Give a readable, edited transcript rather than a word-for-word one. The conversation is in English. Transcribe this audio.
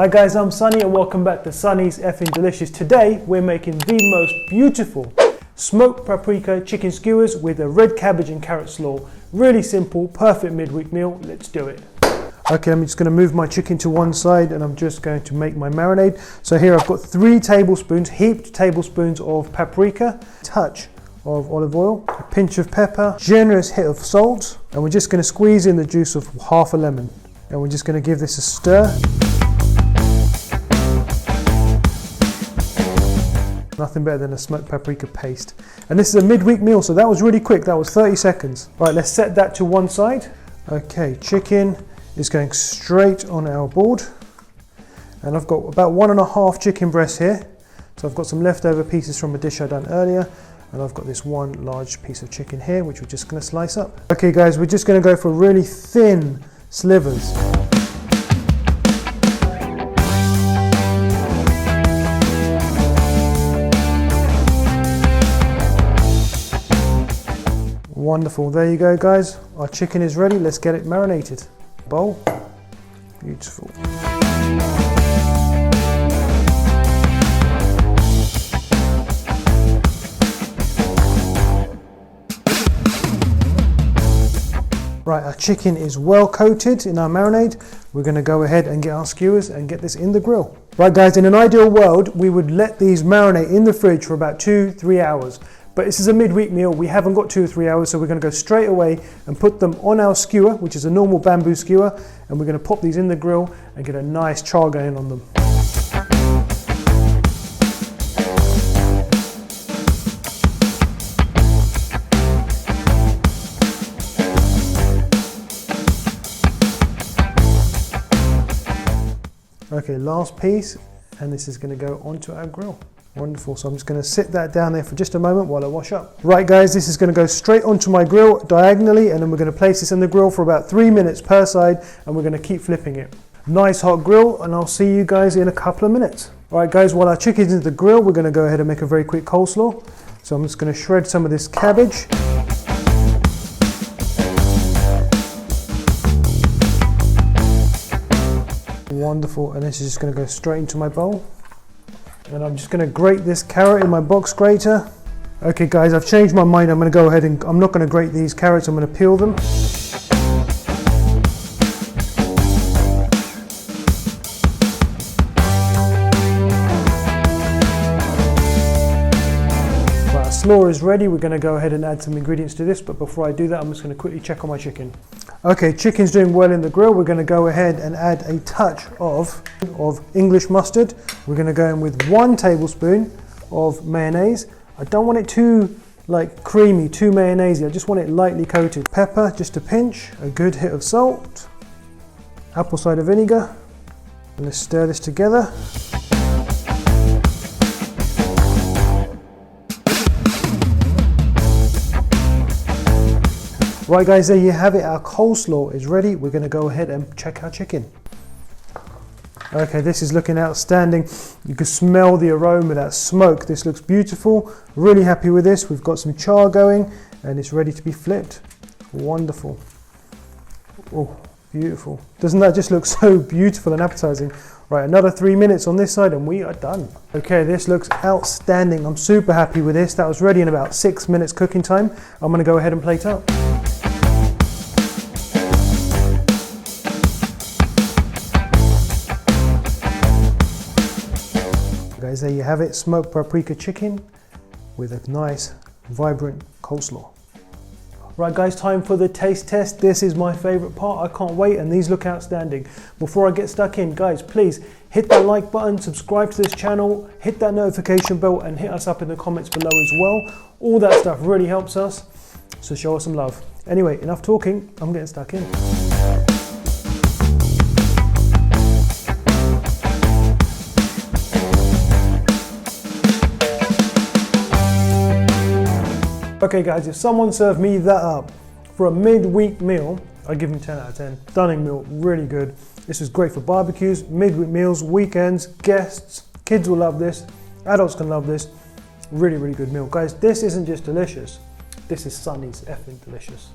Hi guys, I'm Sunny and welcome back to Sunny's Effing Delicious. Today we're making the most beautiful smoked paprika chicken skewers with a red cabbage and carrot slaw. Really simple, perfect midweek meal. Let's do it. Okay, I'm just going to move my chicken to one side and I'm just going to make my marinade. So here I've got 3 tablespoons, heaped tablespoons of paprika, a touch of olive oil, a pinch of pepper, generous hit of salt, and we're just going to squeeze in the juice of half a lemon. And we're just going to give this a stir. Nothing better than a smoked paprika paste. And this is a midweek meal, so that was really quick. That was 30 seconds. Right, let's set that to one side. Okay, chicken is going straight on our board. And I've got about 1.5 chicken breasts here. So I've got some leftover pieces from a dish I done earlier. And I've got this one large piece of chicken here, which we're just going to slice up. Okay guys, we're just going to go for really thin slivers. Wonderful, there you go guys. Our chicken is ready, let's get it marinated. Bowl, beautiful. Right, our chicken is well coated in our marinade. We're going to go ahead and get our skewers and get this in the grill. Right guys, in an ideal world, we would let these marinate in the fridge for about 2-3 hours. But this is a midweek meal, we haven't got 2 or 3 hours, so we're going to go straight away and put them on our skewer, which is a normal bamboo skewer, and we're going to pop these in the grill and get a nice char going on them. Okay, last piece, and this is going to go onto our grill. Wonderful, so I'm just going to sit that down there for just a moment while I wash up. Right guys, this is going to go straight onto my grill diagonally, and then we're going to place this in the grill for about 3 minutes per side, and we're going to keep flipping it. Nice hot grill, and I'll see you guys in a couple of minutes. Alright guys, while our chicken's in the grill, we're going to go ahead and make a very quick coleslaw. So I'm just going to shred some of this cabbage. Wonderful, and this is just going to go straight into my bowl. And I'm just going to grate this carrot in my box grater. Okay guys, I've changed my mind. I'm going to go ahead and I'm not going to grate these carrots, I'm going to peel them. Right, our slaw is ready. We're going to go ahead and add some ingredients to this, but before I do that, I'm just going to quickly check on my chicken. Okay, chicken's doing well in the grill. We're going to go ahead and add a touch of English mustard. We're going to go in with 1 tablespoon of mayonnaise. I don't want it too creamy, too mayonnaisey. I just want it lightly coated. Pepper, just a pinch, a good hit of salt, apple cider vinegar, and let's stir this together. Right guys, there you have it. Our coleslaw is ready. We're going to go ahead and check our chicken. Okay, this is looking outstanding. You can smell the aroma, that smoke. This looks beautiful. Really happy with this. We've got some char going and it's ready to be flipped. Wonderful. Oh, beautiful. Doesn't that just look so beautiful and appetizing? Right, another 3 minutes on this side and we are done. Okay, this looks outstanding. I'm super happy with this. That was ready in about 6 minutes cooking time. I'm going to go ahead and plate up. Guys, there you have it, smoked paprika chicken with a nice vibrant coleslaw. Right guys, time for the taste test. This is my favorite part. I can't wait, and these look outstanding. Before I get stuck in, guys, please hit that like button, subscribe to this channel, hit that notification bell, and hit us up in the comments below as well. All that stuff really helps us, so show us some love. Anyway, enough talking, I'm getting stuck in. Okay guys, if someone served me that up for a midweek meal, I'd give them 10 out of 10. Stunning meal, really good. This is great for barbecues, midweek meals, weekends, guests. Kids will love this, adults can love this. Really, really good meal. Guys, this isn't just delicious, this is Sunny's effing delicious.